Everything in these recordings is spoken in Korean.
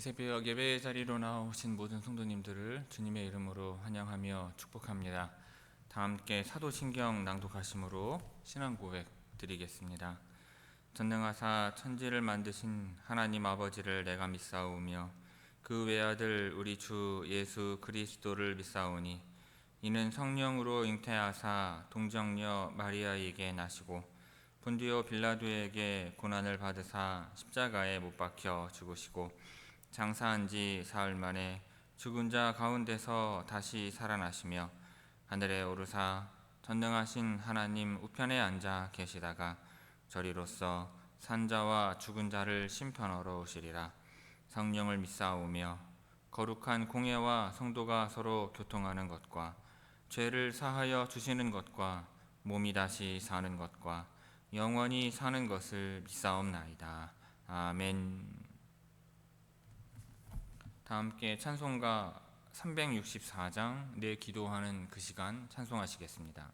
이 새벽 예배의 자리로 나오신 모든 성도님들을 주님의 이름으로 환영하며 축복합니다. 다 함께 사도신경 낭독하심으로 신앙 고백 드리겠습니다. 전능하사 천지를 만드신 하나님 아버지를 내가 믿사오며 그 외아들 우리 주 예수 그리스도를 믿사오니 이는 성령으로 잉태하사 동정녀 마리아에게 나시고 본디오 빌라도에게 고난을 받으사 십자가에 못 박혀 죽으시고 장사한 지 사흘 만에 죽은 자 가운데서 다시 살아나시며 하늘에 오르사 전능하신 하나님 우편에 앉아 계시다가 저리로서 산자와 죽은 자를 심판하러 오시리라. 성령을 믿사오며 거룩한 공예와 성도가 서로 교통하는 것과 죄를 사하여 주시는 것과 몸이 다시 사는 것과 영원히 사는 것을 믿사옵나이다. 아멘. 다 함께 찬송가 364장 내 기도하는 그 시간 찬송하시겠습니다.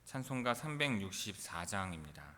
찬송가 364장입니다.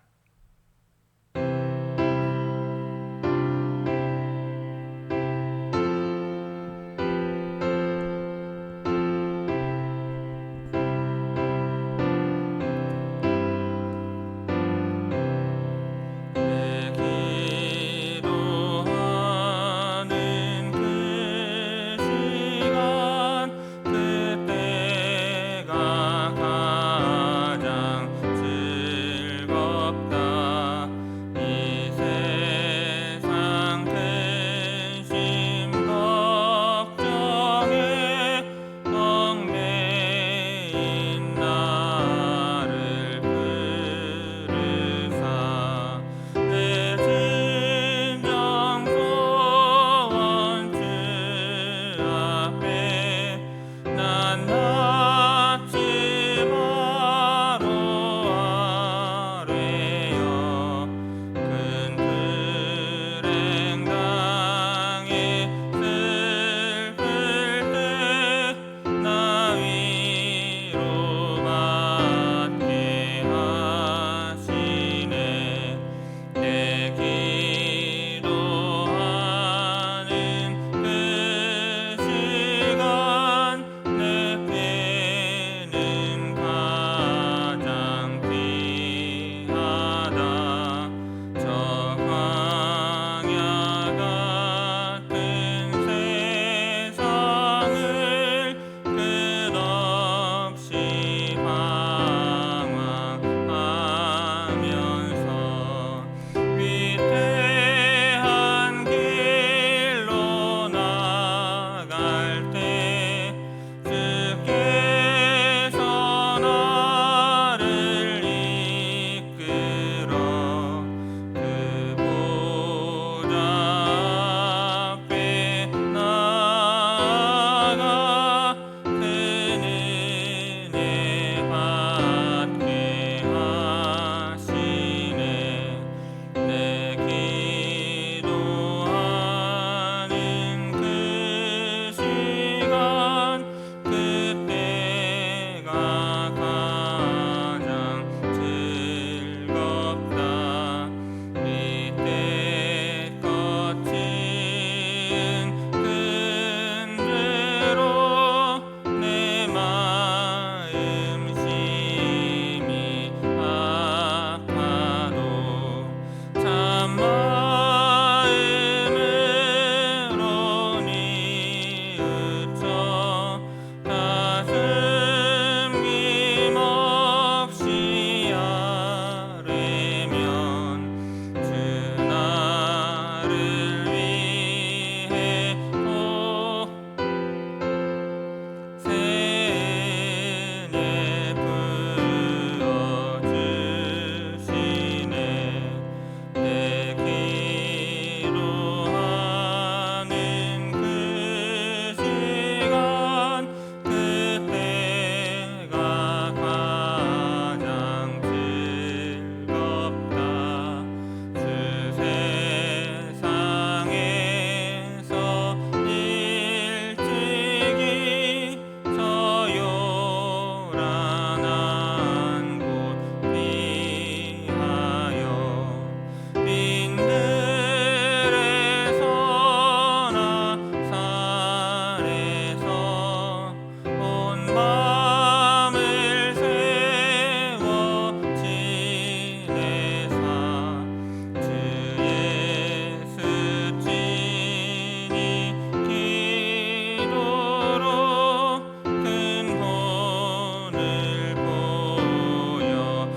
보여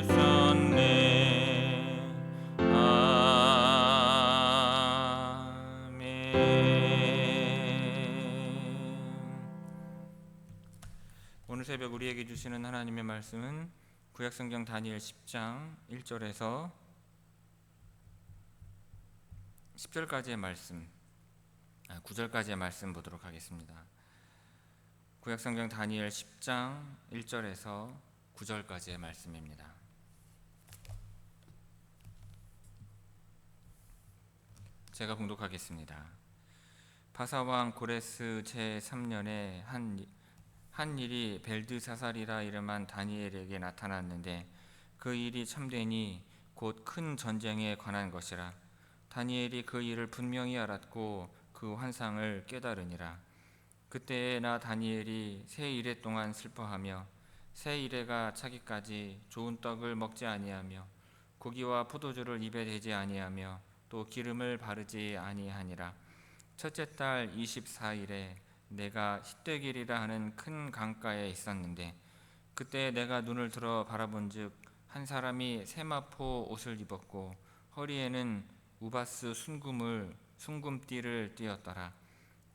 주셨네. 오늘 새벽 우리에게 주시는 하나님의 말씀은 구약성경 다니엘 10장 1절에서 10절까지의 말씀, 9절까지의 말씀 보도록 하겠습니다. 구약성경 다니엘 10장 1절에서 9절까지의 말씀입니다. 제가 봉독하겠습니다. 바사왕 고레스 제3년에 한 일이 벨드사살이라 이름한 다니엘에게 나타났는데 그 일이 참되니 곧 큰 전쟁에 관한 것이라. 다니엘이 그 일을 분명히 알았고 그 환상을 깨달으니라. 그때에 나 다니엘이 새 이레 동안 슬퍼하며 새 이레가 차기까지 좋은 떡을 먹지 아니하며 고기와 포도주를 입에 대지 아니하며 또 기름을 바르지 아니하니라. 첫째 달 24일에 내가 히데길이라 하는 큰 강가에 있었는데 그때 내가 눈을 들어 바라본즉 한 사람이 세마포 옷을 입었고 허리에는 우바스 순금띠를 띠었더라.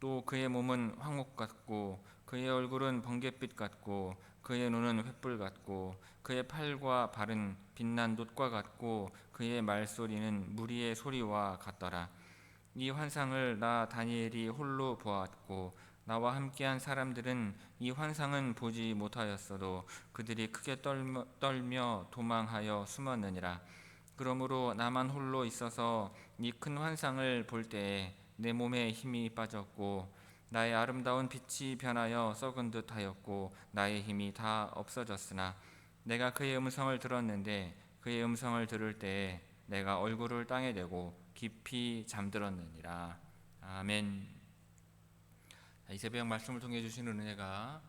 또 그의 몸은 황옥 같고 그의 얼굴은 번갯빛 같고 그의 눈은 횃불 같고 그의 팔과 발은 빛난 놋과 같고 그의 말소리는 무리의 소리와 같더라. 이 환상을 나 다니엘이 홀로 보았고 나와 함께한 사람들은 이 환상은 보지 못하였어도 그들이 크게 떨며 도망하여 숨었느니라. 그러므로 나만 홀로 있어서 이 큰 환상을 볼 때에 내 몸에 힘이 빠졌고 나의 아름다운 빛이 변하여 썩은 듯 하였고 나의 힘이 다 없어졌으나 내가 그의 음성을 들었는데 그의 음성을 들을 때에 내가 얼굴을 땅에 대고 깊이 잠들었느니라. 아멘. 이 새벽 말씀을 통해 주시는 은혜가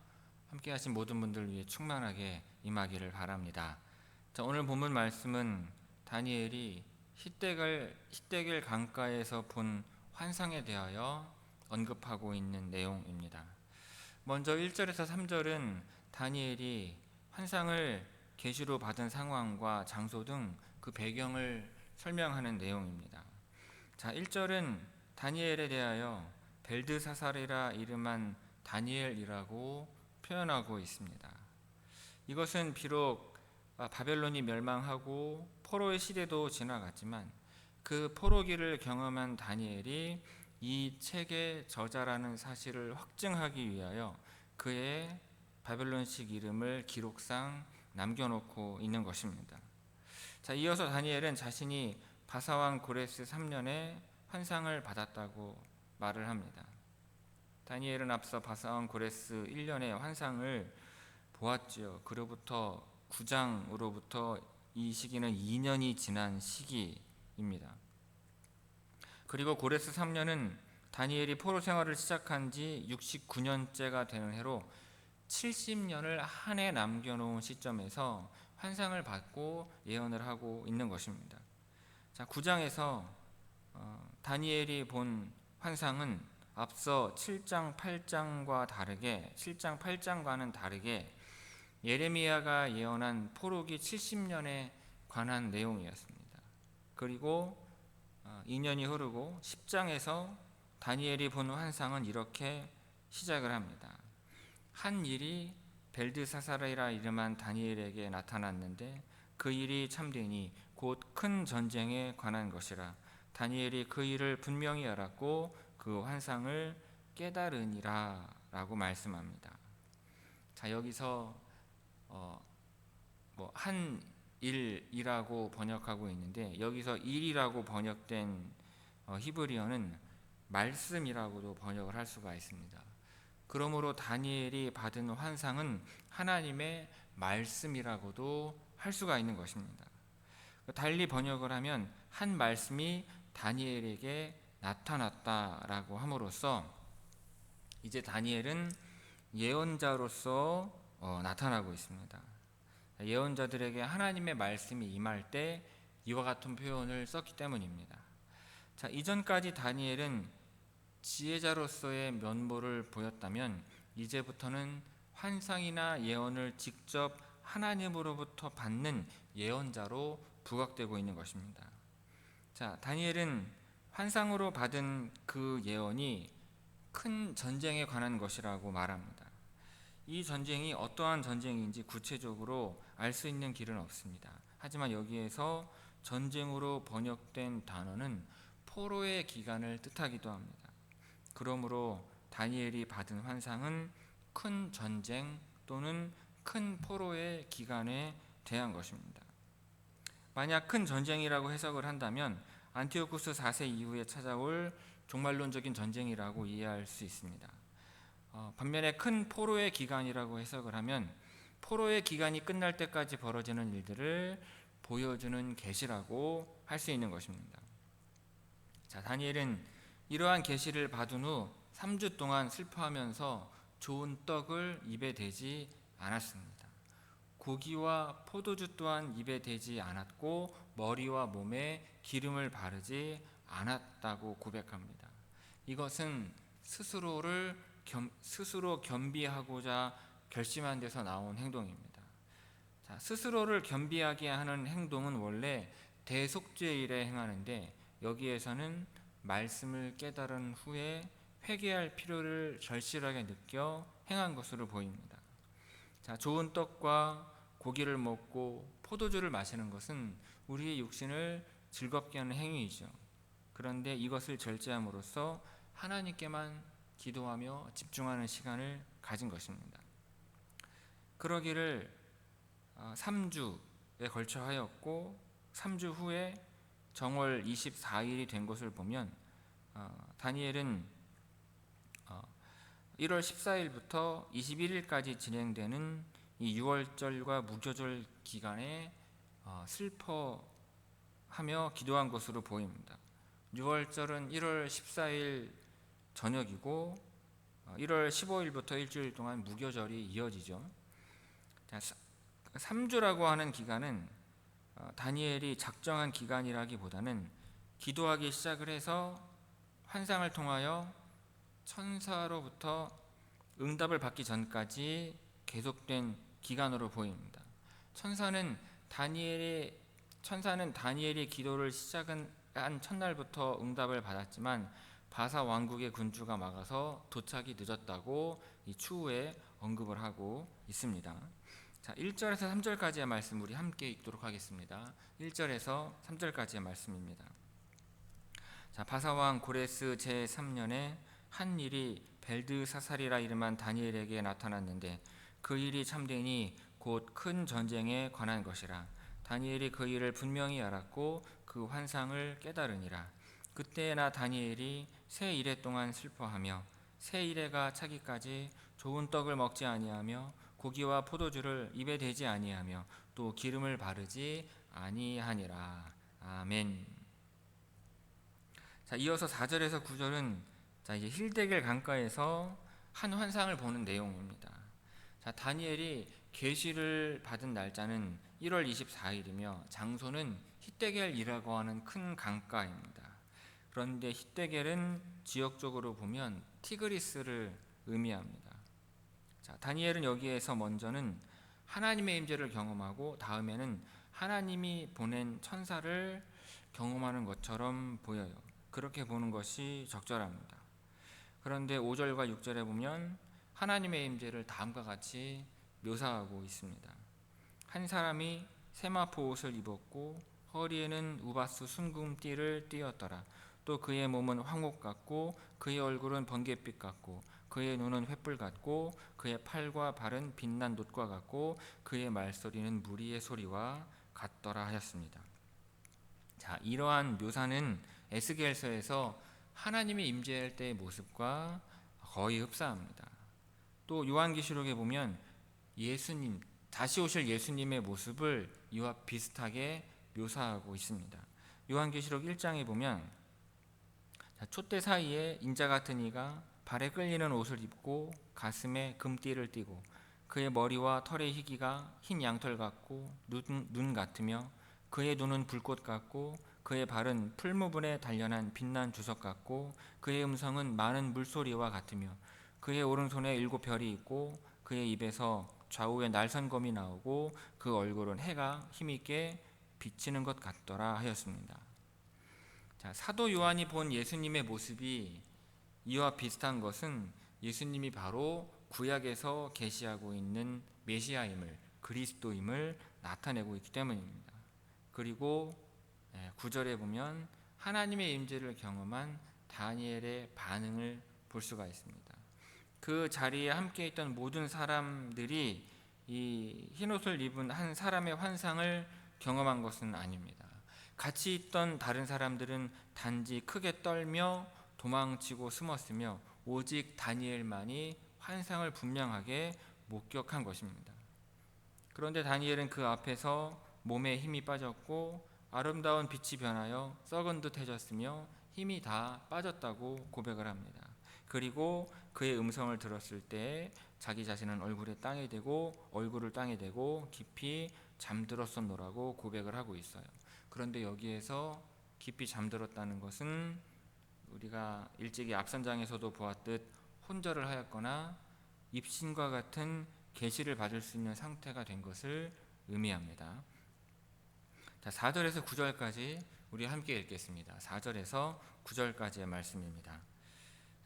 함께 하신 모든 분들 위해 충만하게 임하기를 바랍니다. 자, 오늘 본문 말씀은 다니엘이 히데길 강가에서 본 환상에 대하여 언급하고 있는 내용입니다. 먼저 1절에서 3절은 다니엘이 환상을 계시로 받은 상황과 장소 등 그 배경을 설명하는 내용입니다. 자, 1절은 다니엘에 대하여 벨드사살이라 이름한 다니엘이라고 표현하고 있습니다. 이것은 비록 바벨론이 멸망하고 포로의 시대도 지나갔지만 그 포로기를 경험한 다니엘이 이 책의 저자라는 사실을 확증하기 위하여 그의 바벨론식 이름을 기록상 남겨놓고 있는 것입니다. 자, 이어서 다니엘은 자신이 바사왕 고레스 3년에 환상을 받았다고 말을 합니다. 다니엘은 앞서 바사왕 고레스 1년에 환상을 보았지요. 그로부터 9장으로부터 이 시기는 2년이 지난 시기입니다. 그리고 고레스 3년은 다니엘이 포로 생활을 시작한 지 69년째가 되는 해로 70년을 한 해 남겨놓은 시점에서 환상을 받고 예언을 하고 있는 것입니다. 자, 9장에서 다니엘이 본 환상은 앞서 7장 8장과는 다르게 예레미야가 예언한 포로기 70년에 관한 내용이었습니다. 그리고 2년이 흐르고 10장에서 다니엘이 본 환상은 이렇게 시작을 합니다. 한 일이 벨드사살이라 이름한 다니엘에게 나타났는데 그 일이 참되니 곧 큰 전쟁에 관한 것이라. 다니엘이 그 일을 분명히 알았고 그 환상을 깨달으니라 라고 말씀합니다. 자, 여기서 한 일이라고 번역하고 있는데 여기서 일이라고 번역된 히브리어는 말씀이라고도 번역을 할 수가 있습니다. 그러므로 다니엘이 받은 환상은 하나님의 말씀이라고도 할 수가 있는 것입니다. 달리 번역을 하면 한 말씀이 다니엘에게 나타났다라고 함으로써 이제 다니엘은 예언자로서 나타나고 있습니다. 예언자들에게 하나님의 말씀이 임할 때 이와 같은 표현을 썼기 때문입니다. 자, 이전까지 다니엘은 지혜자로서의 면모를 보였다면 이제부터는 환상이나 예언을 직접 하나님으로부터 받는 예언자로 부각되고 있는 것입니다. 자, 다니엘은 환상으로 받은 그 예언이 큰 전쟁에 관한 것이라고 말합니다. 이 전쟁이 어떠한 전쟁인지 구체적으로 알 수 있는 길은 없습니다. 하지만 여기에서 전쟁으로 번역된 단어는 포로의 기간을 뜻하기도 합니다. 그러므로 다니엘이 받은 환상은 큰 전쟁 또는 큰 포로의 기간에 대한 것입니다. 만약 큰 전쟁이라고 해석을 한다면 안티오쿠스 4세 이후에 찾아올 종말론적인 전쟁이라고 이해할 수 있습니다. 반면에 큰 포로의 기간이라고 해석을 하면 포로의 기간이 끝날 때까지 벌어지는 일들을 보여주는 계시라고 할 수 있는 것입니다. 자, 다니엘은 이러한 계시를 받은 후 3주 동안 슬퍼하면서 좋은 떡을 입에 대지 않았습니다. 고기와 포도주 또한 입에 대지 않았고 머리와 몸에 기름을 바르지 않았다고 고백합니다. 이것은 스스로 겸비하고자 결심한 데서 나온 행동입니다. 자, 스스로를 겸비하게 하는 행동은 원래 대속죄일에 행하는데 여기에서는 말씀을 깨달은 후에 회개할 필요를 절실하게 느껴 행한 것으로 보입니다. 자, 좋은 떡과 고기를 먹고 포도주를 마시는 것은 우리의 육신을 즐겁게 하는 행위이죠. 그런데 이것을 절제함으로써 하나님께만 기도하며 집중하는 시간을 가진 것입니다. 그러기를 3주에 걸쳐 하였고 3주 후에 정월 24일이 된 것을 보면 다니엘은 1월 14일부터 21일까지 진행되는 이 6월절과 무교절 기간에 슬퍼하며 기도한 것으로 보입니다. 6월절은 1월 14일 저녁이고 1월 15일부터 일주일 동안 무교절이 이어지죠. 3주라고 하는 기간은 다니엘이 작정한 기간이라기보다는 기도하기 시작을 해서 환상을 통하여 천사로부터 응답을 받기 전까지 계속된 기간으로 보입니다. 천사는 다니엘이 기도를 시작한 첫날부터 응답을 받았지만 바사 왕국의 군주가 막아서 도착이 늦었다고 이 추후에 언급을 하고 있습니다. 자, 1절에서 3절까지의 말씀 우리 함께 읽도록 하겠습니다. 1절에서 3절까지의 말씀입니다. 자, 바사왕 고레스 제3년에 한 일이 벨드사살이라 이름한 다니엘에게 나타났는데 그 일이 참되니 곧 큰 전쟁에 관한 것이라. 다니엘이 그 일을 분명히 알았고 그 환상을 깨달으니라. 그때나 다니엘이 새 이래 동안 슬퍼하며 새 이래가 차기까지 좋은 떡을 먹지 아니하며 고기와 포도주를 입에 대지 아니하며 또 기름을 바르지 아니하니라. 아멘. 자, 이어서 4절에서 9절은 이제 힐데겔 강가에서 한 환상을 보는 내용입니다. 자, 다니엘이 계시를 받은 날짜는 1월 24일이며 장소는 힛데겔이라고 하는 큰 강가입니다. 그런데 힛데겔은 지역적으로 보면 티그리스를 의미합니다. 자, 다니엘은 여기에서 먼저는 하나님의 임재를 경험하고 다음에는 하나님이 보낸 천사를 경험하는 것처럼 보여요. 그렇게 보는 것이 적절합니다. 그런데 5절과 6절에 보면 하나님의 임재를 다음과 같이 묘사하고 있습니다. 한 사람이 세마포 옷을 입었고 허리에는 우바스 순금띠를 띠었더라. 또 그의 몸은 황옥 같고 그의 얼굴은 번갯빛 같고 그의 눈은 횃불 같고 그의 팔과 발은 빛난 놋과 같고 그의 말소리는 무리의 소리와 같더라 하였습니다. 자, 이러한 묘사는 에스겔서에서 하나님이 임재할 때의 모습과 거의 흡사합니다. 또 요한계시록에 보면 예수님, 다시 오실 예수님의 모습을 이와 비슷하게 묘사하고 있습니다. 요한계시록 1장에 보면 촛대 사이에 인자 같은 이가 발에 끌리는 옷을 입고 가슴에 금띠를 띠고 그의 머리와 털의 희기가 흰 양털 같고 눈 같으며 그의 눈은 불꽃 같고 그의 발은 풀무분에 단련한 빛난 주석 같고 그의 음성은 많은 물소리와 같으며 그의 오른손에 7 별이 있고 그의 입에서 좌우에 날선검이 나오고 그 얼굴은 해가 힘있게 비치는 것 같더라 하였습니다. 자, 사도 요한이 본 예수님의 모습이 이와 비슷한 것은 예수님이 바로 구약에서 계시하고 있는 메시아임을, 그리스도임을 나타내고 있기 때문입니다. 그리고 9절에 보면 하나님의 임재를 경험한 다니엘의 반응을 볼 수가 있습니다. 그 자리에 함께 있던 모든 사람들이 이 흰옷을 입은 한 사람의 환상을 경험한 것은 아닙니다. 같이 있던 다른 사람들은 단지 크게 떨며 도망치고 숨었으며 오직 다니엘만이 환상을 분명하게 목격한 것입니다. 그런데 다니엘은 그 앞에서 몸에 힘이 빠졌고 아름다운 빛이 변하여 썩은 듯 해졌으며 힘이 다 빠졌다고 고백을 합니다. 그리고 그의 음성을 들었을 때 자기 자신은 얼굴을 땅에 대고 깊이 잠들었었노라고 고백을 하고 있어요. 그런데 여기에서 깊이 잠들었다는 것은 우리가 일찍이 앞선 장에서도 보았듯 혼절을 하였거나 입신과 같은 계시를 받을 수 있는 상태가 된 것을 의미합니다. 자, 4절에서 9절까지 우리 함께 읽겠습니다. 4절에서 9절까지의 말씀입니다.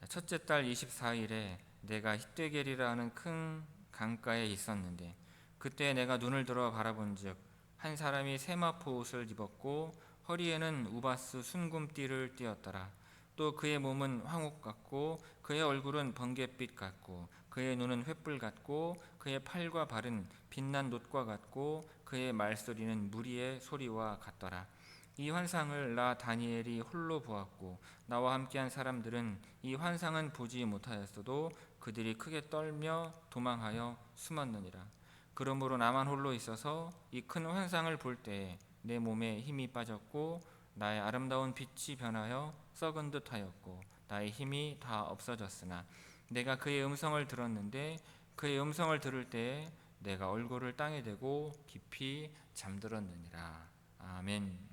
첫째 달 24일에 내가 히데겔이라는 큰 강가에 있었는데 그때 내가 눈을 들어 바라본즉 한 사람이 세마포 옷을 입었고 허리에는 우바스 순금띠를 띠었더라. 또 그의 몸은 황옥 같고 그의 얼굴은 번갯빛 같고 그의 눈은 횃불 같고 그의 팔과 발은 빛난 놋과 같고 그의 말소리는 무리의 소리와 같더라. 이 환상을 나 다니엘이 홀로 보았고 나와 함께한 사람들은 이 환상은 보지 못하였어도 그들이 크게 떨며 도망하여 숨었느니라. 그러므로 나만 홀로 있어서 이 큰 환상을 볼 때에 내 몸에 힘이 빠졌고 나의 아름다운 빛이 변하여 썩은 듯 하였고 나의 힘이 다 없어졌으나 내가 그의 음성을 들었는데 그의 음성을 들을 때에 내가 얼굴을 땅에 대고 깊이 잠들었느니라. 아멘.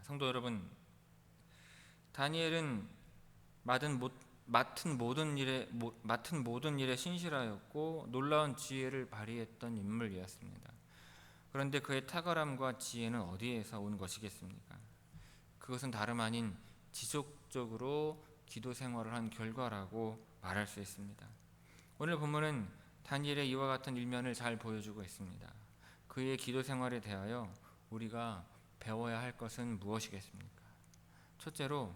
성도 여러분, 다니엘은 맡은 모든 일에 신실하였고 놀라운 지혜를 발휘했던 인물이었습니다. 그런데 그의 탁월함과 지혜는 어디에서 온 것이겠습니까? 그것은 다름 아닌 지속적으로 기도 생활을 한 결과라고 말할 수 있습니다. 오늘 본문은 다니엘의 이와 같은 일면을 잘 보여주고 있습니다. 그의 기도 생활에 대하여 우리가 배워야 할 것은 무엇이겠습니까? 첫째로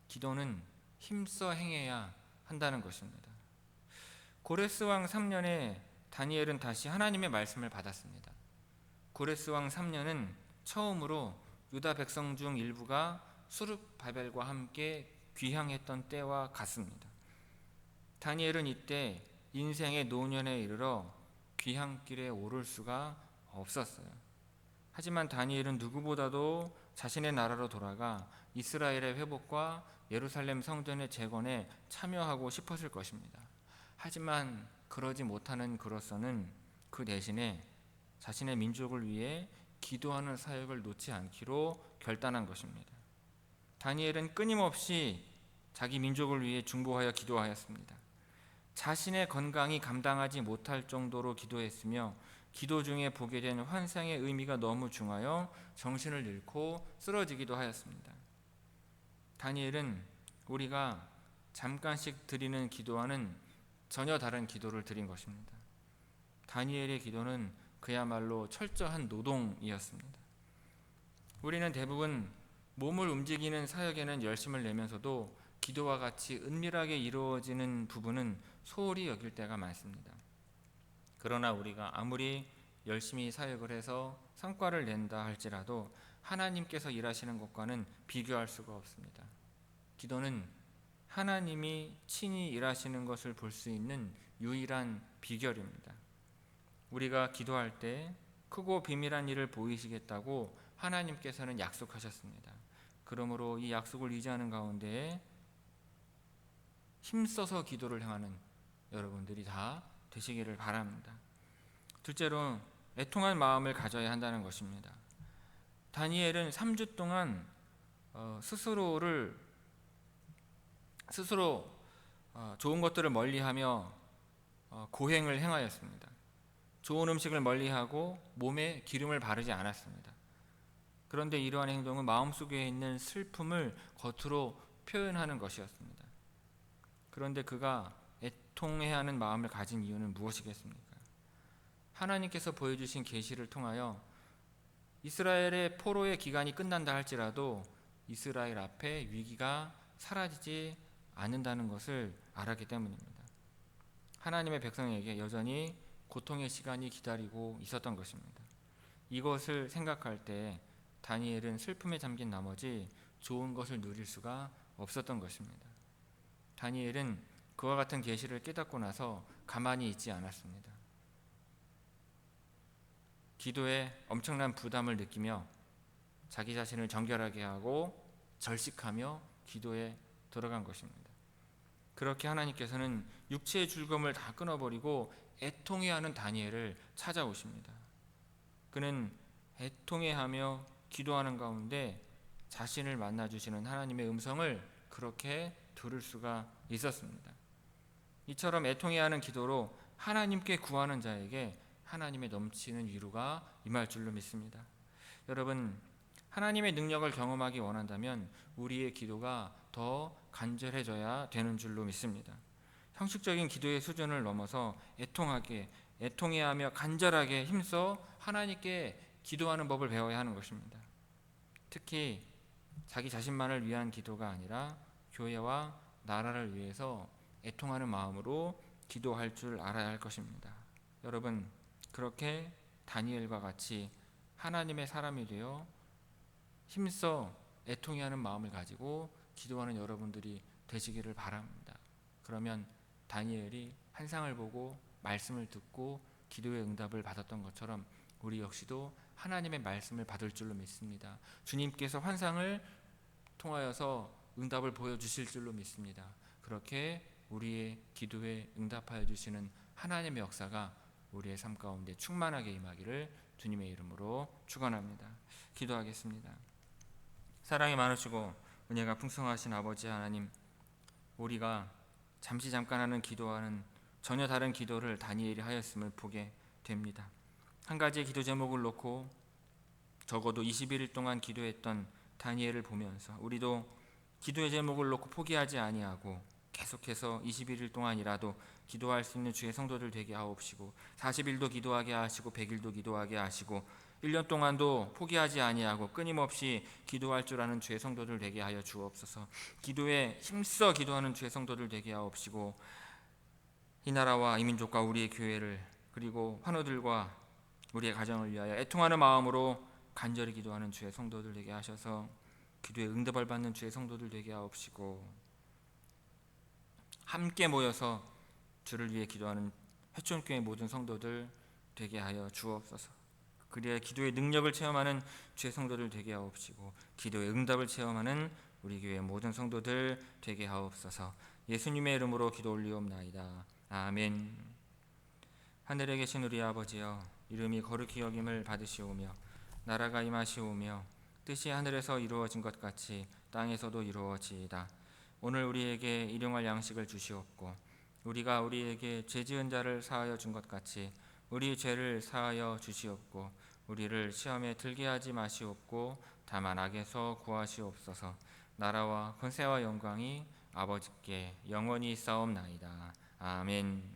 기도는 힘써 행해야 한다는 것입니다. 고레스 왕 3년에 다니엘은 다시 하나님의 말씀을 받았습니다. 고레스 왕 3년은 처음으로 유다 백성 중 일부가 수룹바벨과 함께 귀향했던 때와 같습니다. 다니엘은 이때 인생의 노년에 이르러 귀향길에 오를 수가 없었어요. 하지만 다니엘은 누구보다도 자신의 나라로 돌아가 이스라엘의 회복과 예루살렘 성전의 재건에 참여하고 싶었을 것입니다. 하지만 그러지 못하는 그로서는 그 대신에 자신의 민족을 위해 기도하는 사역을 놓지 않기로 결단한 것입니다. 다니엘은 끊임없이 자기 민족을 위해 중보하여 기도하였습니다. 자신의 건강이 감당하지 못할 정도로 기도했으며 기도 중에 보게 된 환상의 의미가 너무 중하여 정신을 잃고 쓰러지기도 하였습니다. 다니엘은 우리가 잠깐씩 드리는 기도와는 전혀 다른 기도를 드린 것입니다. 다니엘의 기도는 그야말로 철저한 노동이었습니다. 우리는 대부분 몸을 움직이는 사역에는 열심을 내면서도 기도와 같이 은밀하게 이루어지는 부분은 소홀히 여길 때가 많습니다. 그러나 우리가 아무리 열심히 사역을 해서 성과를 낸다 할지라도 하나님께서 일하시는 것과는 비교할 수가 없습니다. 기도는 하나님이 친히 일하시는 것을 볼 수 있는 유일한 비결입니다. 우리가 기도할 때 크고 비밀한 일을 보이시겠다고 하나님께서는 약속하셨습니다. 그러므로 이 약속을 의지하는 가운데 힘써서 기도를 행하는 여러분들이 다 되시기를 바랍니다. 둘째로 애통한 마음을 가져야 한다는 것입니다. 다니엘은 3주 동안 스스로 좋은 것들을 멀리하며 고행을 행하였습니다. 좋은 음식을 멀리하고 몸에 기름을 바르지 않았습니다. 그런데 이러한 행동은 마음속에 있는 슬픔을 겉으로 표현하는 것이었습니다. 그런데 그가 애통해야 하는 마음을 가진 이유는 무엇이겠습니까? 하나님께서 보여주신 계시를 통하여 이스라엘의 포로의 기간이 끝난다 할지라도 이스라엘 앞에 위기가 사라지지 않는다는 것을 알았기 때문입니다. 하나님의 백성에게 여전히 고통의 시간이 기다리고 있었던 것입니다. 이것을 생각할 때 다니엘은 슬픔에 잠긴 나머지 좋은 것을 누릴 수가 없었던 것입니다. 다니엘은 그와 같은 계시를 깨닫고 나서 가만히 있지 않았습니다. 기도에 엄청난 부담을 느끼며 자기 자신을 정결하게 하고 절식하며 기도에 들어간 것입니다. 그렇게 하나님께서는 육체의 즐거움을 다 끊어버리고 애통해하는 다니엘을 찾아오십니다. 그는 애통해하며 기도하는 가운데 자신을 만나주시는 하나님의 음성을 그렇게 들을 수가 있었습니다. 이처럼 애통해하는 기도로 하나님께 구하는 자에게 하나님의 넘치는 위로가 임할 줄로 믿습니다. 여러분, 하나님의 능력을 경험하기 원한다면 우리의 기도가 더 간절해져야 되는 줄로 믿습니다. 형식적인 기도의 수준을 넘어서 애통해하며 간절하게 힘써 하나님께 기도하는 법을 배워야 하는 것입니다. 특히 자기 자신만을 위한 기도가 아니라 교회와 나라를 위해서 애통하는 마음으로 기도할 줄 알아야 할 것입니다. 여러분, 그렇게 다니엘과 같이 하나님의 사람이 되어 힘써 애통해하는 마음을 가지고 기도하는 여러분들이 되시기를 바랍니다. 그러면 다니엘이 환상을 보고 말씀을 듣고 기도의 응답을 받았던 것처럼 우리 역시도 하나님의 말씀을 받을 줄로 믿습니다. 주님께서 환상을 통하여서 응답을 보여주실 줄로 믿습니다. 그렇게 우리의 기도에 응답하여 주시는 하나님의 역사가 우리의 삶 가운데 충만하게 임하기를 주님의 이름으로 축원합니다. 기도하겠습니다. 사랑이 많으시고 은혜가 풍성하신 아버지 하나님, 우리가 잠깐 하는 기도와는 전혀 다른 기도를 다니엘이 하였음을 보게 됩니다. 한 가지의 기도 제목을 놓고 적어도 21일 동안 기도했던 다니엘을 보면서 우리도 기도의 제목을 놓고 포기하지 아니하고 계속해서 21일 동안이라도 기도할 수 있는 주의 성도들 되게 하옵시고 40일도 기도하게 하시고 100일도 기도하게 하시고 1년 동안도 포기하지 아니하고 끊임없이 기도할 줄 아는 주의 성도들 되게 하여 주옵소서. 기도에 힘써 기도하는 주의 성도들 되게 하옵시고 이 나라와 이 민족과 우리의 교회를 그리고 환우들과 우리의 가정을 위하여 애통하는 마음으로 간절히 기도하는 주의 성도들 되게 하셔서 기도에 응답을 받는 주의 성도들 되게 하옵시고 함께 모여서 주를 위해 기도하는 회촌교회 모든 성도들 되게 하여 주옵소서. 그리하여 기도의 능력을 체험하는 주의 성도들 되게 하옵시고 기도의 응답을 체험하는 우리 교회 모든 성도들 되게 하옵소서. 예수님의 이름으로 기도 올리옵나이다. 아멘. 하늘에 계신 우리 아버지여, 이름이 거룩히 여김을 받으시오며 나라가 임하시오며 뜻이 하늘에서 이루어진 것 같이 땅에서도 이루어지이다. 오늘 우리에게 일용할 양식을 주시옵고 우리가 우리에게 죄 지은 자를 사하여 준 것 같이 우리 죄를 사하여 주시옵고 우리를 시험에 들게 하지 마시옵고 다만 악에서 구하시옵소서. 나라와 권세와 영광이 아버지께 영원히 있사옵나이다. 아멘.